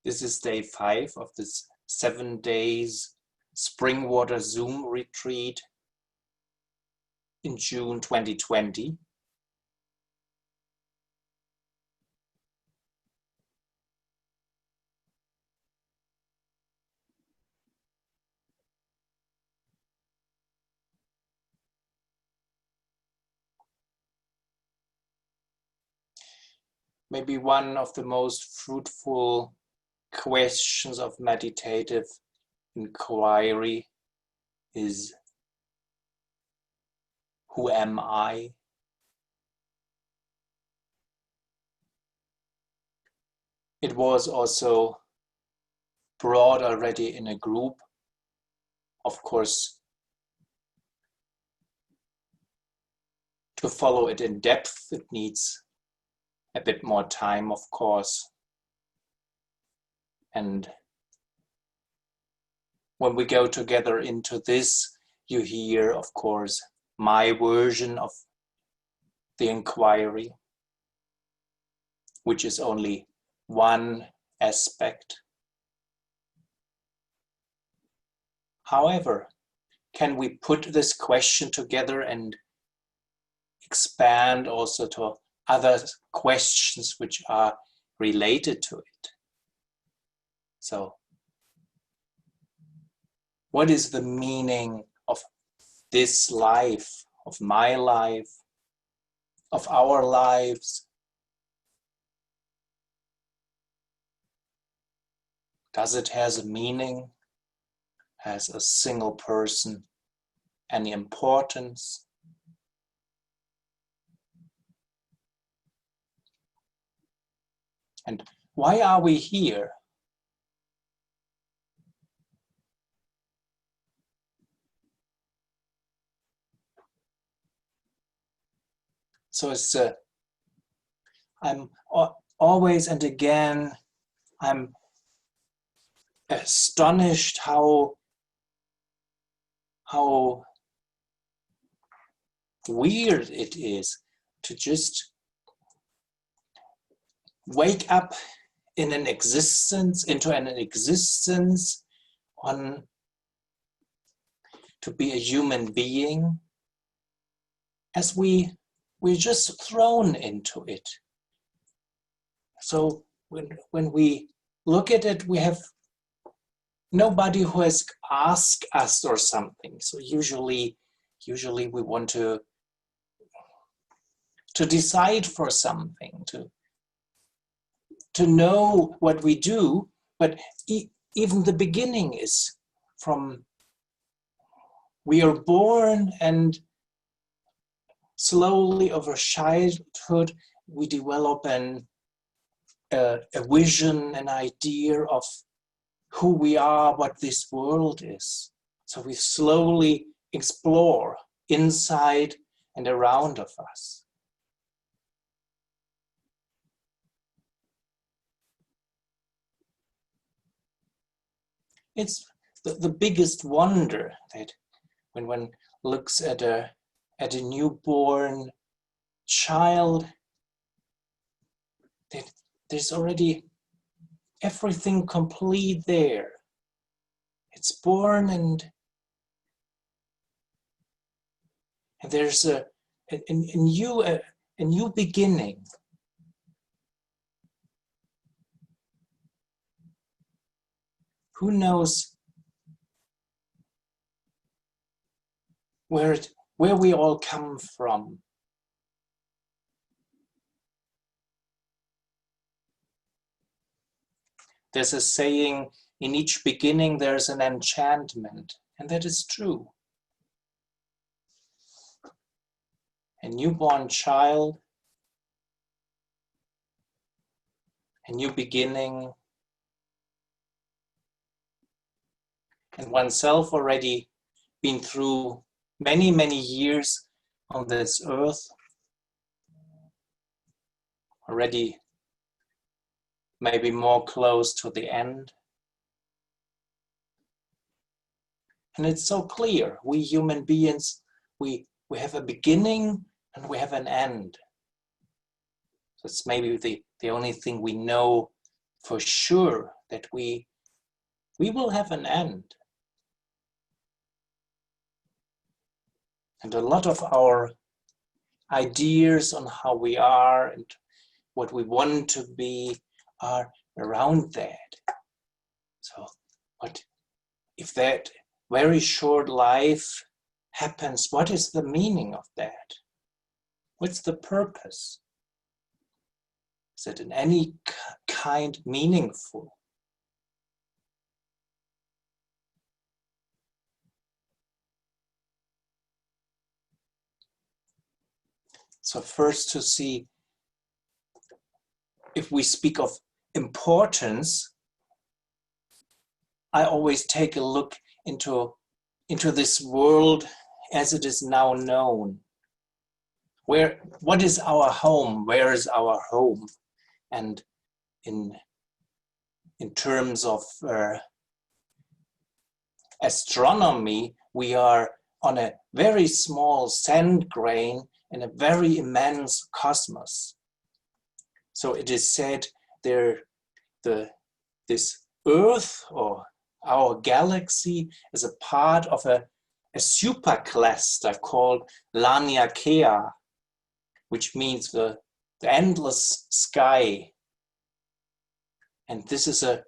This is day 5 of this 7 days Springwater Zoom retreat in June 2020. Maybe one of the most fruitful questions of meditative inquiry is, who am I? It was also brought already in a group. Of course, to follow it in depth, it needs a bit more time, of course. And when we go together into this, you hear, of course, my version of the inquiry, which is only one aspect. However, can we put this question together and expand also to other questions which are related to it? So, what is the meaning of this life, of my life, of our lives? Does it have a meaning? Has a single person any importance? And why are we here? So it's I'm always and again, I'm astonished how weird it is to just wake up in an existence, into an existence, on to be a human being, as we're just thrown into it. So when we look at it, we have nobody who has asked us or something. So usually we want to decide for something, to know what we do, but even the beginning is from, we are born, and slowly over childhood we develop a vision, an idea of who we are, what this world is. So we slowly explore inside and around of us. It's the biggest wonder that when one looks at a newborn child, that there's already everything complete there. It's born, and there's a new beginning. Who knows where we all come from? There's a saying, in each beginning there's an enchantment, and that is true. A newborn child, a new beginning, and oneself already been through many, many years on this earth, already maybe more close to the end. And it's so clear, we human beings, we have a beginning and we have an end. That's maybe the only thing we know for sure that we will have an end. And a lot of our ideas on how we are and what we want to be are around that. So what if that very short life happens? What is the meaning of that? What's the purpose? Is it in any kind meaningful? So first to see, if we speak of importance, I always take a look into this world as it is now known. What is our home? Where is our home? And in terms of astronomy, we are on a very small sand grain in a very immense cosmos. So it is said this Earth, or our galaxy, is a part of a supercluster called Laniakea, which means the endless sky. And this is a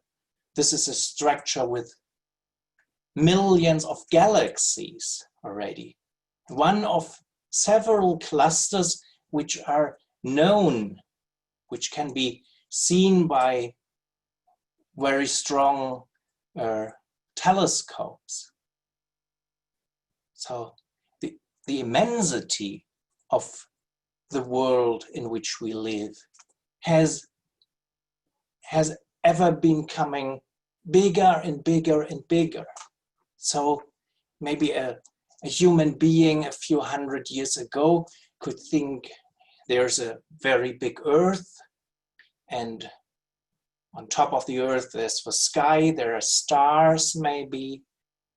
structure with millions of galaxies already. One of several clusters which are known, which can be seen by very strong telescopes. So the immensity of the world in which we live has ever been coming bigger and bigger and bigger. So maybe a human being a few hundred years ago could think there's a very big Earth, and on top of the Earth there's the sky, there are stars maybe,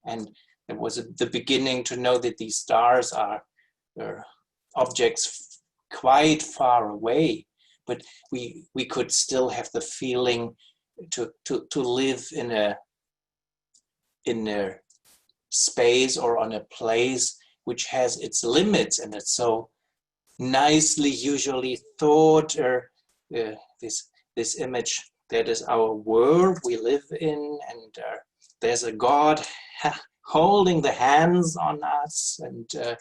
and it was the beginning to know that these stars are objects quite far away, but we could still have the feeling to live in a space or on a place which has its limits, and it's so nicely usually thought, this image, that is our world we live in, and there's a God holding the hands on us and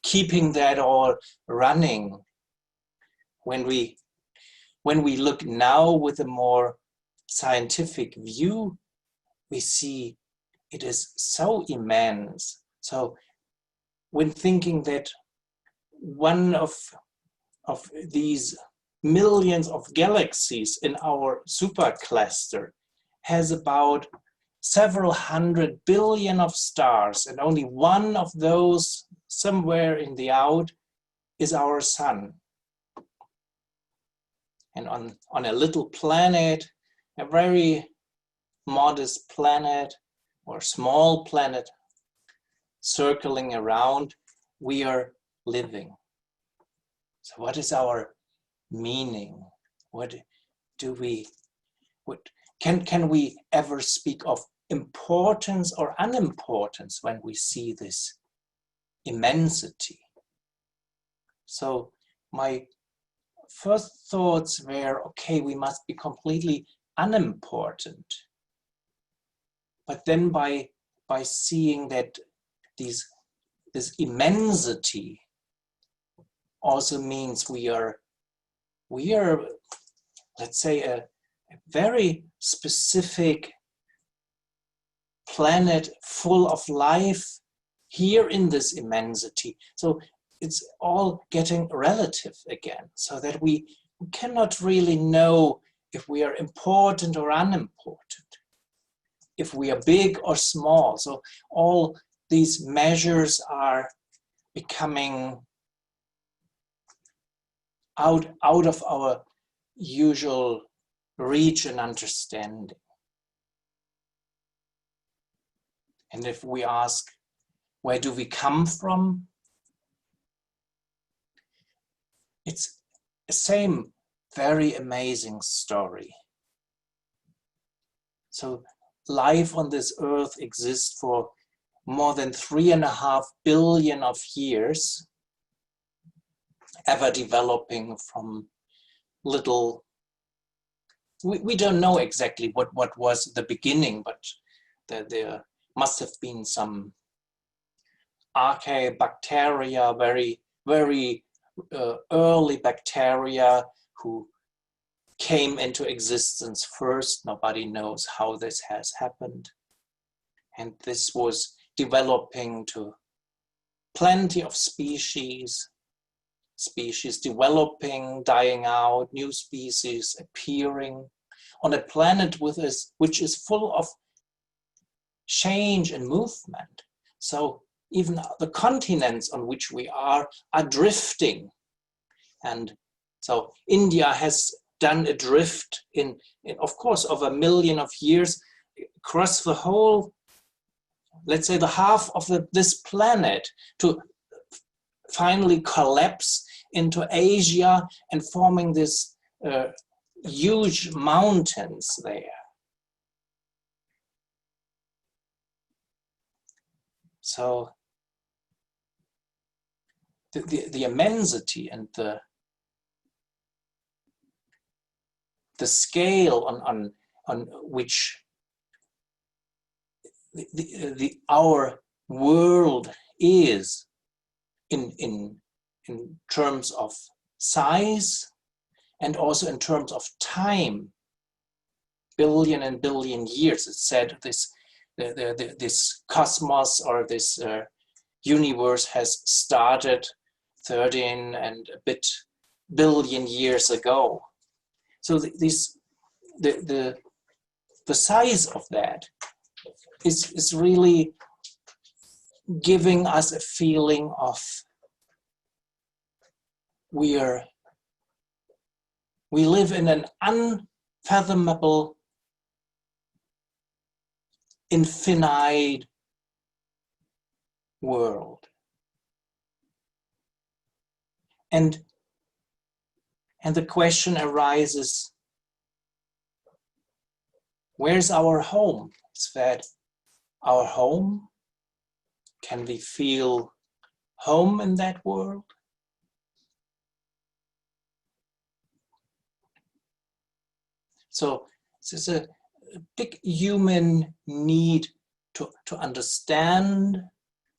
keeping that all running. When we look now with a more scientific view, we see it is so immense. So when thinking that one of these millions of galaxies in our supercluster has about several 100 billion of stars, and only one of those somewhere in the out is our sun. And on a little planet, a very modest planet or small planet circling around, we are living. So what is our meaning? Can we ever speak of importance or unimportance when we see this immensity? So my first thoughts were, okay, we must be completely unimportant. But then by seeing that this immensity also means we are, let's say, a very specific planet full of life here in this immensity. So it's all getting relative again, so that we cannot really know if we are important or unimportant, if we are big or small. So all these measures are becoming out of our usual reach and understanding. And if we ask, where do we come from? It's the same very amazing story. So life on this earth exists for more than 3.5 billion of years, ever developing from little, we don't know exactly what was the beginning, but there must have been some archaebacteria, very early bacteria who came into existence first. Nobody knows how this has happened. And this was developing to plenty of species developing, dying out, new species appearing on a planet which is full of change and movement. So even the continents on which we are drifting. And so India has done a drift in of course, of 1 million of years across the whole, let's say the half of this planet, to finally collapse into Asia and forming this huge mountains there. So the immensity and the scale on which our world is in terms of size and also in terms of time, billion and billion years. It's said this cosmos or this universe has started 13 and a bit billion years ago. So the size of that is really giving us a feeling of we live in an unfathomable, infinite world. And the question arises, where's our home? Is that our home? Can we feel home in that world? So this is a big human need to understand,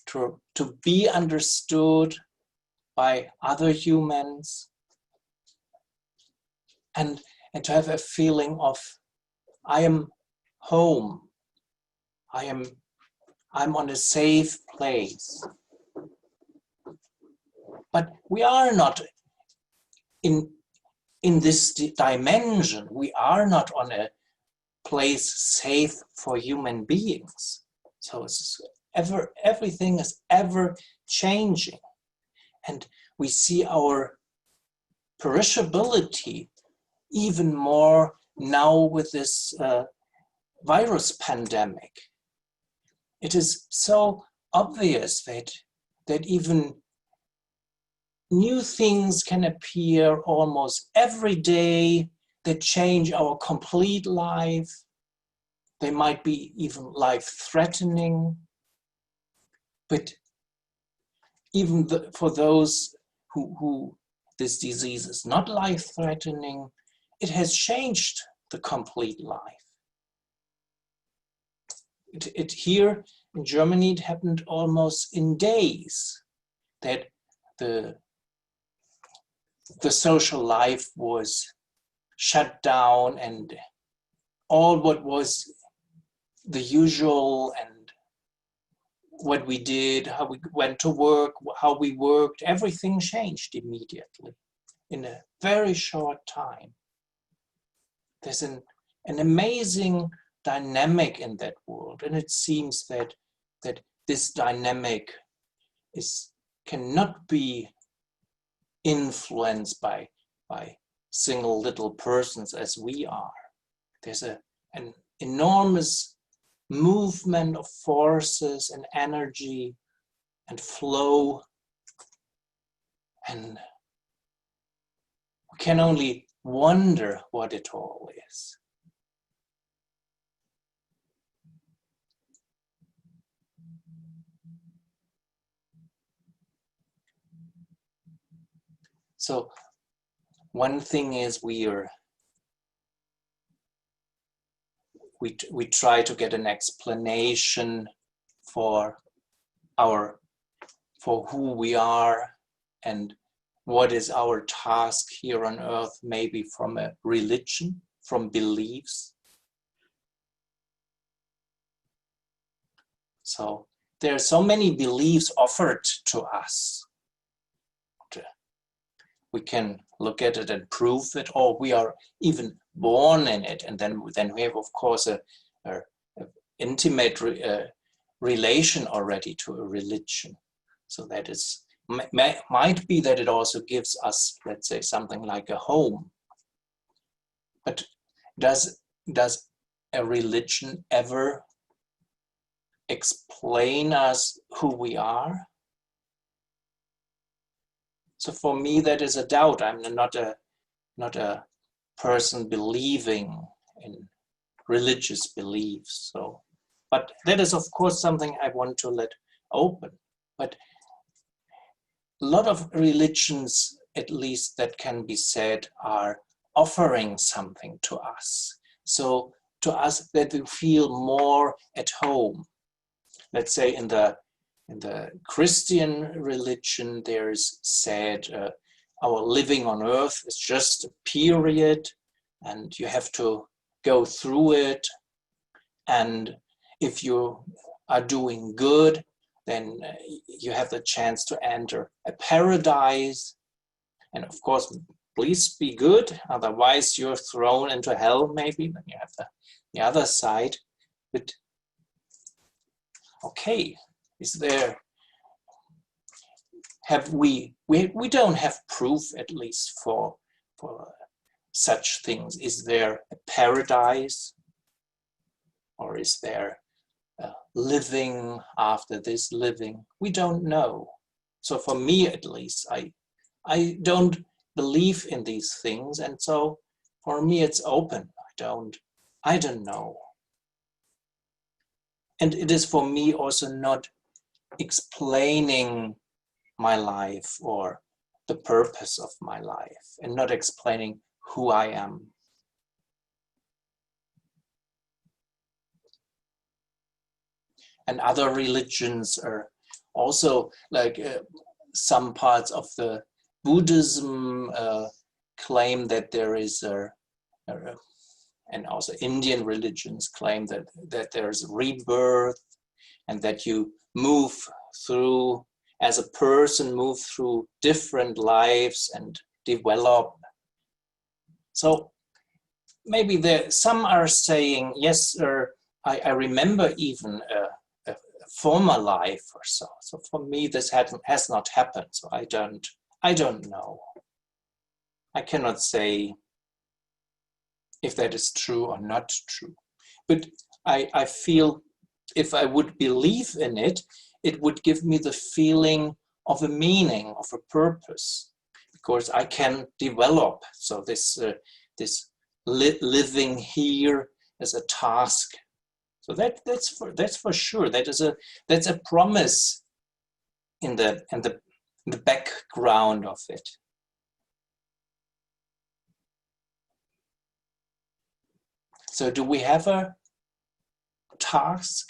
to be understood by other humans, and to have a feeling of I am home. I'm on a safe place. But we are not in this dimension. We are not on a place safe for human beings. So everything is ever changing. And we see our perishability even more now with this virus pandemic. It is so obvious that even new things can appear almost every day that change our complete life. They might be even life-threatening. But even for those who this disease is not life-threatening, it has changed the complete life. It here in Germany, it happened almost in days that the social life was shut down, and all what was the usual and what we did, how we went to work, how we worked, everything changed immediately in a very short time. There's an amazing dynamic in that world, and it seems that this dynamic cannot be influenced by single little persons as we are. There's an enormous movement of forces and energy and flow, and we can only wonder what it all is. So one thing is we try to get an explanation for who we are and what is our task here on earth, maybe from a religion, from beliefs. So there are so many beliefs offered to us. We can look at it and prove it, or we are even born in it, and then we have, of course, a intimate relation already to a religion. So that is might be that it also gives us, let's say, something like a home. But does a religion ever explain us who we are? So for me, that is a doubt. I'm not a person believing in religious beliefs. So, but that is, of course, something I want to let open. But a lot of religions, at least that can be said, are offering something to us. So to us that we feel more at home. Let's say in the Christian religion, there's said our living on earth is just a period and you have to go through it. And if you are doing good, then you have the chance to enter a paradise. And of course, please be good, otherwise you're thrown into hell maybe, then you have the other side. But okay, is there, have we don't have proof, at least for such things. Is there a paradise, or is there living after this living? We don't know. So for me, at least, I don't believe in these things, and so for me it's open. I don't know. And it is for me also not explaining my life or the purpose of my life, and not explaining who I am. And other religions are also, like some parts of the Buddhism claim that there is and also Indian religions claim that there's rebirth, and that you move through, as a person, move through different lives and develop. So maybe some are saying, yes, I remember even a former life or so. So for me, this has not happened. So I don't know. I cannot say if that is true or not true. But I feel if I would believe in it, it would give me the feeling of a meaning, of a purpose, because I can develop. So this living here is a task. So that's for sure. That's a promise in the background of it. So do we have a task?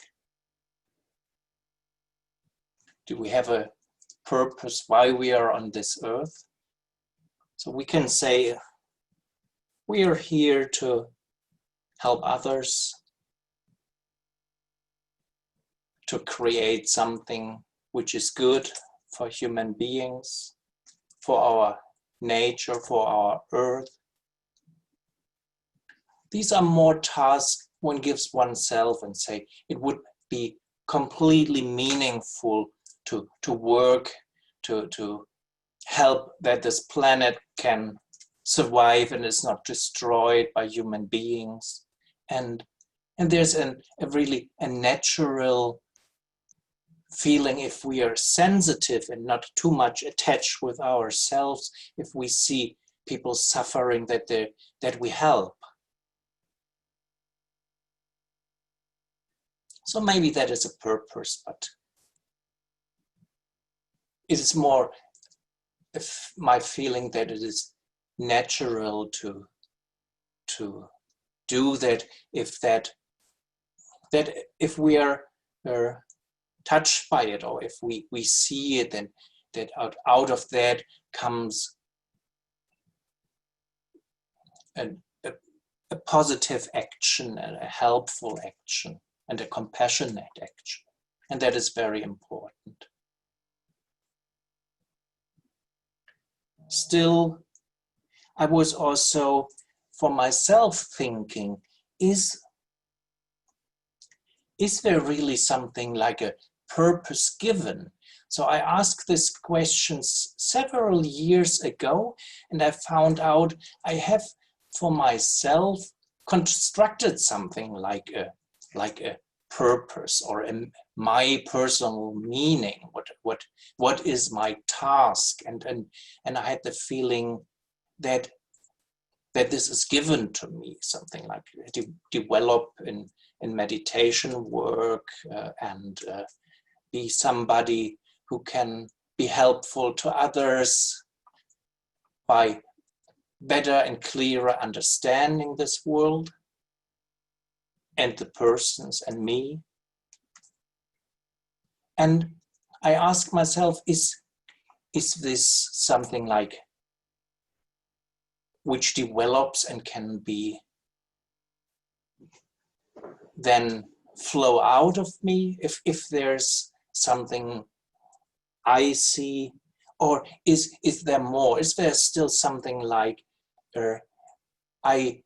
Do we have a purpose why we are on this earth? So we can say we are here to help others, to create something which is good for human beings, for our nature, for our earth. These are more tasks one gives oneself, and say it would be completely meaningful to work, to help that this planet can survive and is not destroyed by human beings. And there's a really natural feeling, if we are sensitive and not too much attached with ourselves, if we see people suffering, that we help. So maybe that is a purpose, but it is more my feeling that it is natural to do that, if we are touched by it, or if we see it, then that out of that comes a positive action, and a helpful action, and a compassionate action. And that is very important. Still, I was also for myself thinking, is there really something like a purpose given? So I asked this question several years ago, and I found out I have for myself constructed something like a purpose, or my personal meaning. What is my task? And I had the feeling that this is given to me, something like develop in meditation work, and be somebody who can be helpful to others by better and clearer understanding this world and the persons and me. And I ask myself, is this something like which develops and can be then flow out of me, if there's something I see, or is there more? Is there still something like I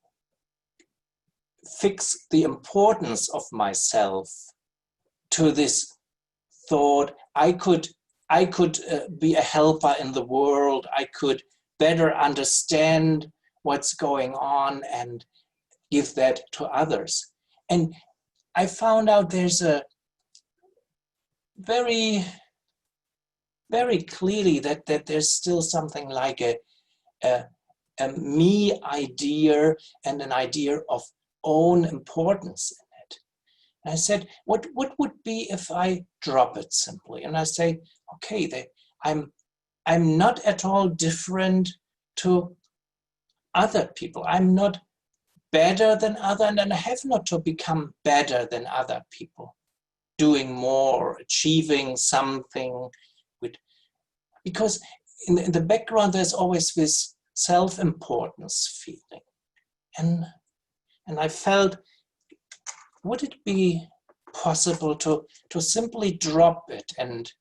fix the importance of myself to this thought, I could be a helper in the world, I could better understand what's going on and give that to others. And I found out there's a very, very clearly that there's still something like a me idea and an idea of own importance in it. And I said, what would be if I drop it simply? And I say, okay, I'm not at all different to other people. I'm not better than other, and I have not to become better than other people, doing more, achieving something. Because in the background, there's always this self-importance feeling. And I felt, would it be possible to simply drop it and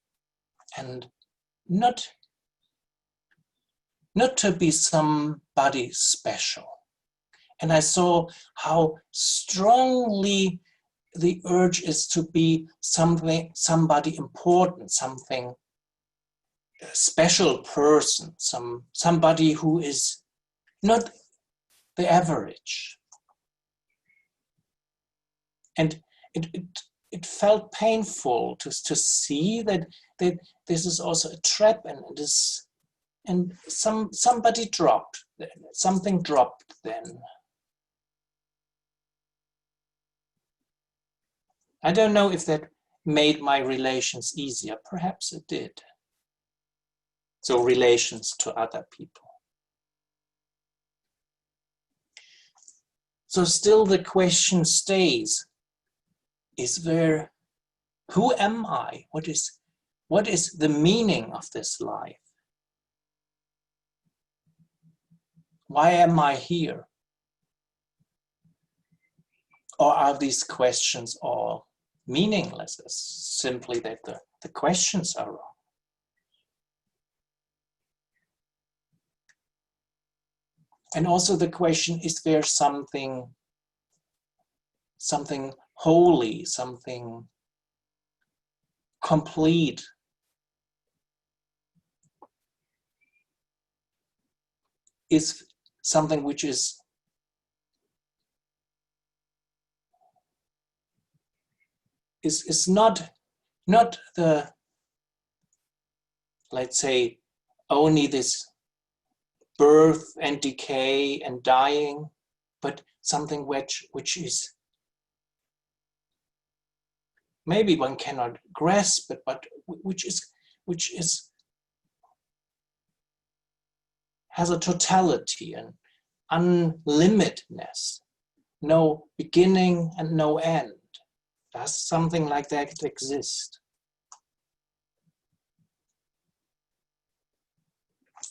not to be somebody special? And I saw how strongly the urge is to be somebody important, something a special person, somebody who is not the average. And it felt painful to see that this is also a trap, and somebody dropped, something dropped then. I don't know if that made my relations easier. Perhaps it did. So relations to other people. So still the question stays, who am I? What is the meaning of this life? Why am I here? Or are these questions all meaningless? It's simply that the questions are wrong. And also the question, is there something holy, something complete? Is something which is not the, let's say, only this birth and decay and dying, but something which is, maybe one cannot grasp it, but which is has a totality, an unlimitedness, no beginning and no end. Does something like that exist?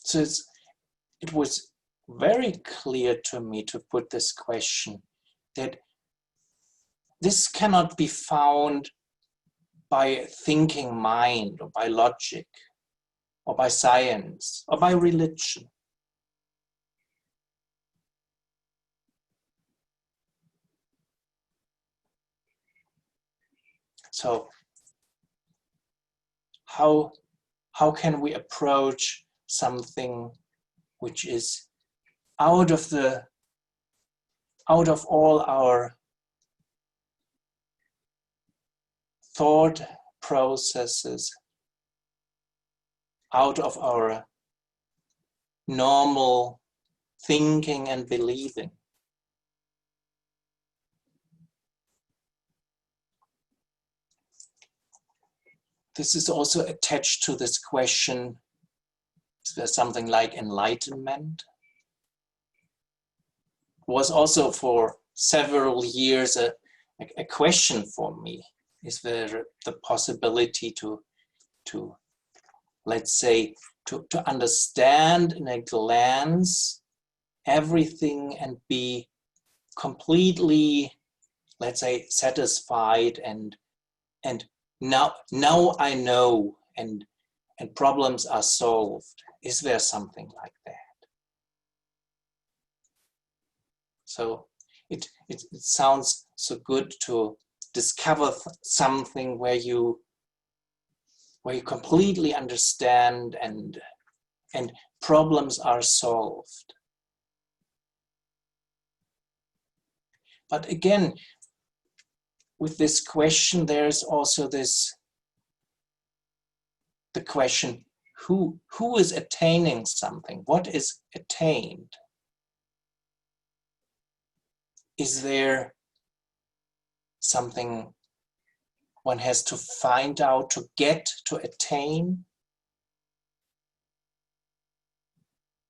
So it was very clear to me to put this question, that this cannot be found by thinking mind, or by logic, or by science, or by religion. So how can we approach something which is out of all our thought processes, out of our normal thinking and believing? This is also attached to this question, is there something like enlightenment? It was also for several years a question for me. Is there the possibility to let's say, to understand in a glance everything and be completely, let's say, satisfied and now I know and problems are solved? Is there something like that? So it sounds so good to discover something where you completely understand and problems are solved. But again, with this question, there's also the question, who is attaining something? What is attained? Is there something one has to find out to get, to attain?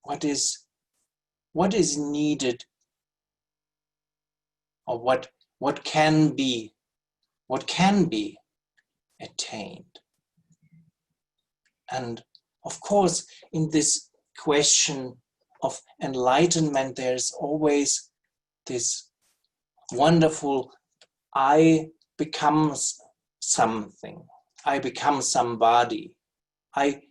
What is needed, or what can be attained? And of course, in this question of enlightenment, there's always this wonderful, I become something, I become somebody, I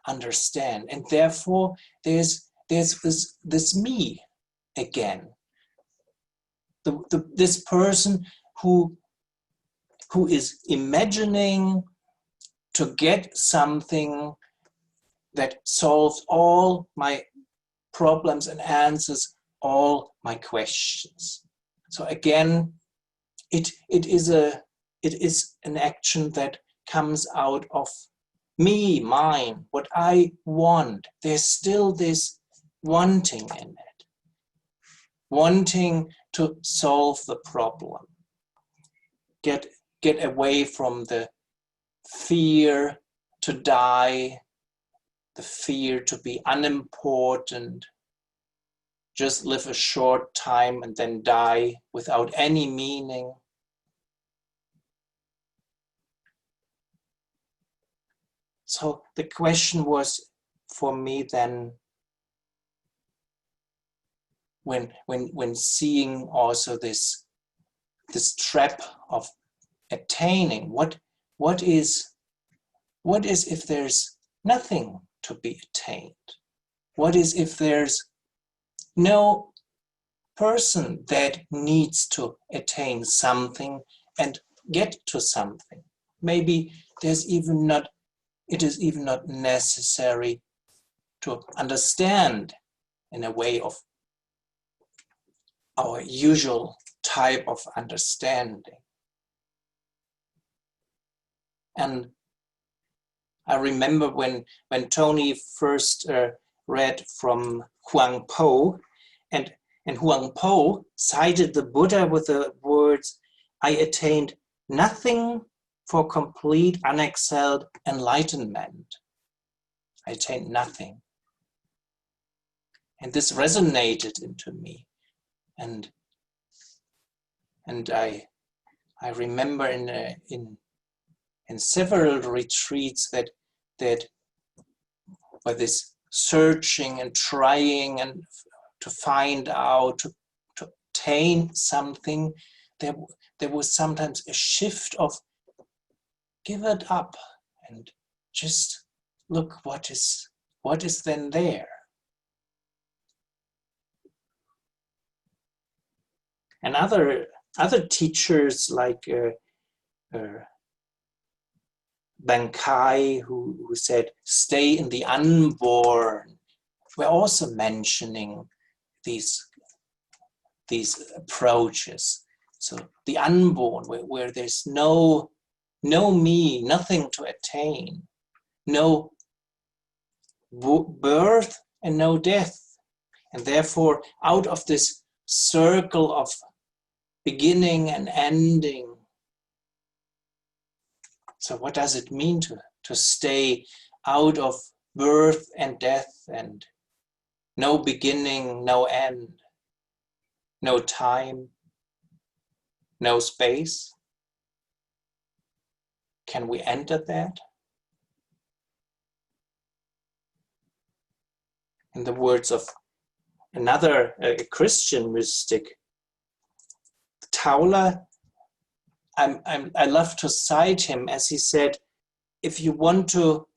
understand, and therefore there's this me again, this person who is imagining to get something that solves all my problems and answers all my questions. So again, it is an action that comes out of me, mine, what I want. There's still this wanting in it, wanting to solve the problem, get away from the fear to die, the fear to be unimportant, just live a short time and then die without any meaning. So the question was for me then, when seeing also this trap of attaining, what is if there's nothing to be attained? What is if there's no person that needs to attain something and get to something? Maybe it is even not necessary to understand in a way of our usual type of understanding. And I remember when Tony first read from Huang Po, and Huang Po cited the Buddha with the words, "I attained nothing for complete unexcelled enlightenment." I attained nothing. And this resonated into me. And I remember in several retreats that by this searching and trying and to find out, to obtain something, there was sometimes a shift of give it up and just look what is then there. And other teachers like Bankai, who said, stay in the unborn, were also mentioning these approaches. So the unborn, where there's no me, nothing to attain, no birth and no death. And therefore, out of this circle of beginning and ending. So what does it mean to stay out of birth and death and no beginning, no end, no time, no space? Can we enter that? In the words of another Christian mystic, Tauler, I love to cite him as he said, if you want to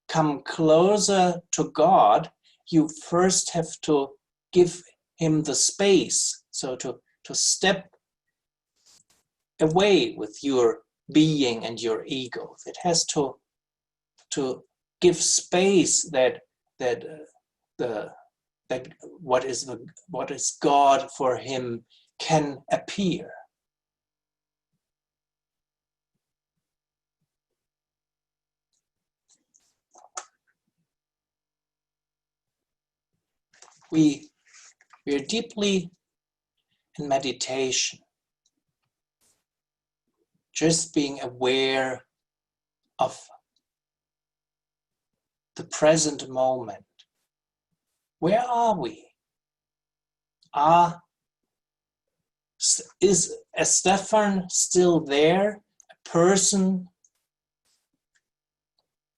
come closer to God, you first have to give him the space. So to step away with your being and your ego. It has to give space that what is God for him can appear. We are deeply in meditation, just being aware of the present moment. Where are we? Is a Stephan still there, a person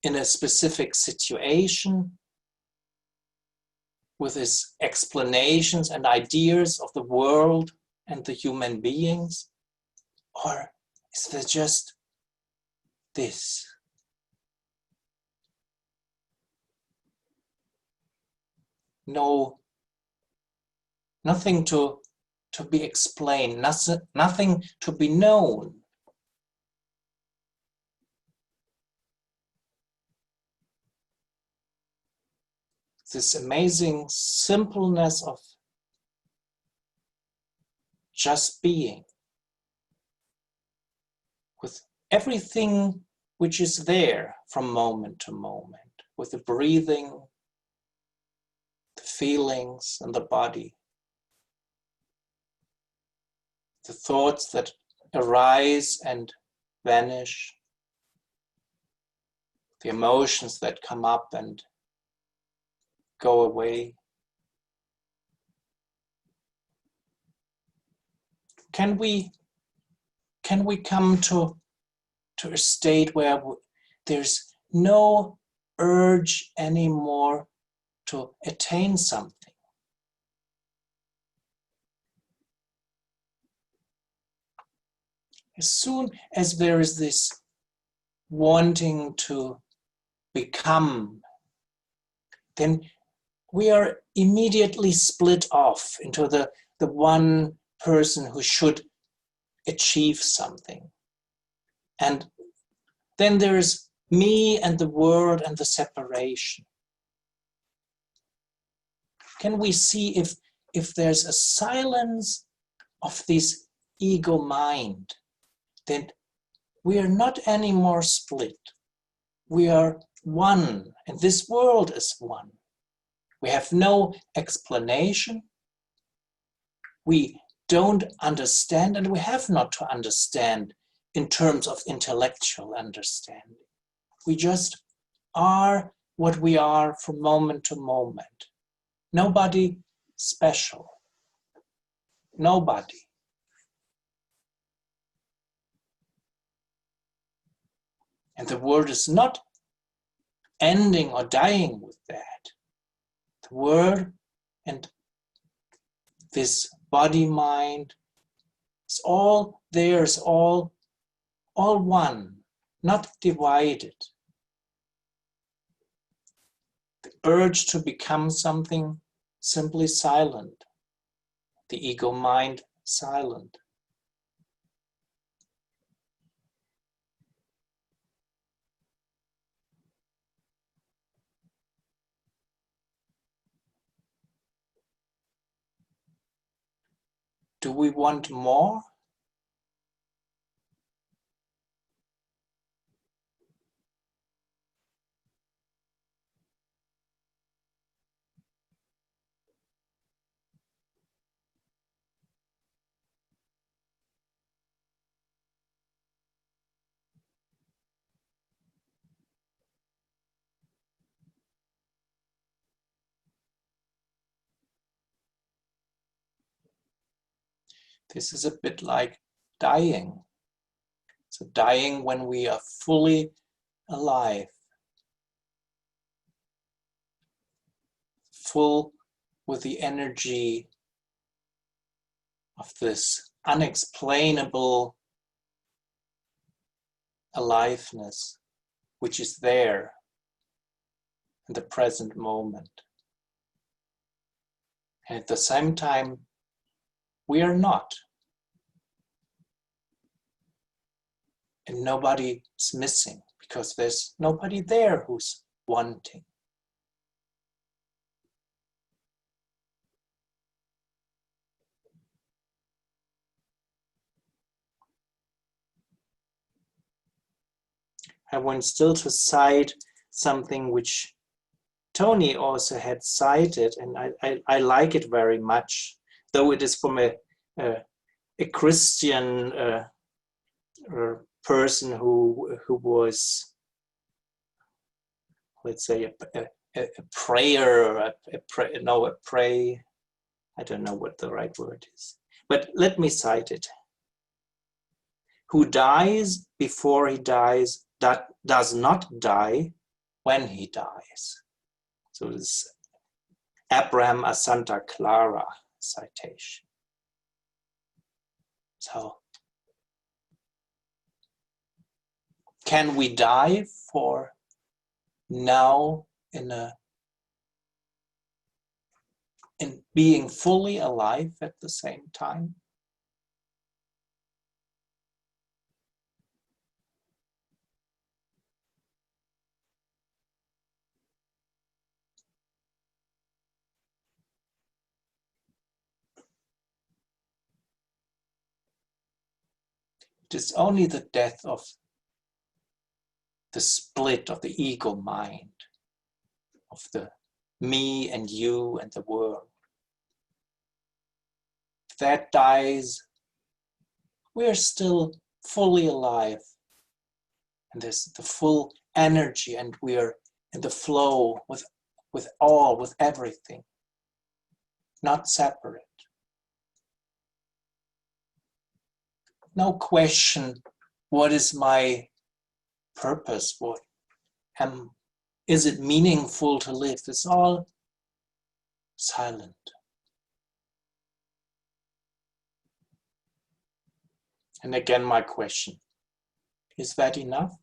in a specific situation with his explanations and ideas of the world and the human beings? Or is there just this? No, nothing to be explained, nothing to be known. This amazing simpleness of just being with everything which is there from moment to moment, with the breathing, the feelings and the body, the thoughts that arise and vanish, the emotions that come up and go away. Can we come to a state where there's no urge anymore to attain something? As soon as there is this wanting to become, then we are immediately split off into the one person who should achieve something. And then there's me and the world and the separation. Can we see if there's a silence of this ego mind, then we are not anymore split. We are one, and this world is one. We have no explanation. We don't understand, and we have not to understand in terms of intellectual understanding. We just are what we are from moment to moment. Nobody special. Nobody. And the world is not ending or dying with that. The world and this body mind is all there, is all one, not divided. The urge to become something simply silent. The ego mind silent. Do we want more? This is a bit like dying. So dying when we are fully alive, full with the energy of this unexplainable aliveness, which is there in the present moment. And at the same time, we are not. And nobody is missing because there's nobody there who's wanting. I want still to cite something which Tony also had cited, and I like it very much, though it is from a Christian person who was, let's say, a prayer, I don't know what the right word is, but let me cite it. Who dies before he dies, that does not die when he dies. So this Abraham a Santa Clara citation. So can we die for now in being fully alive at the same time? It is only the death of the split of the ego mind, of the me and you and the world. If that dies, we are still fully alive. And there's the full energy, and we are in the flow with all, with everything, not separate. No question, what is my purpose? Is it meaningful to live? It's all silent. And again, my question, is that enough?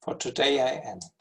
For today I end.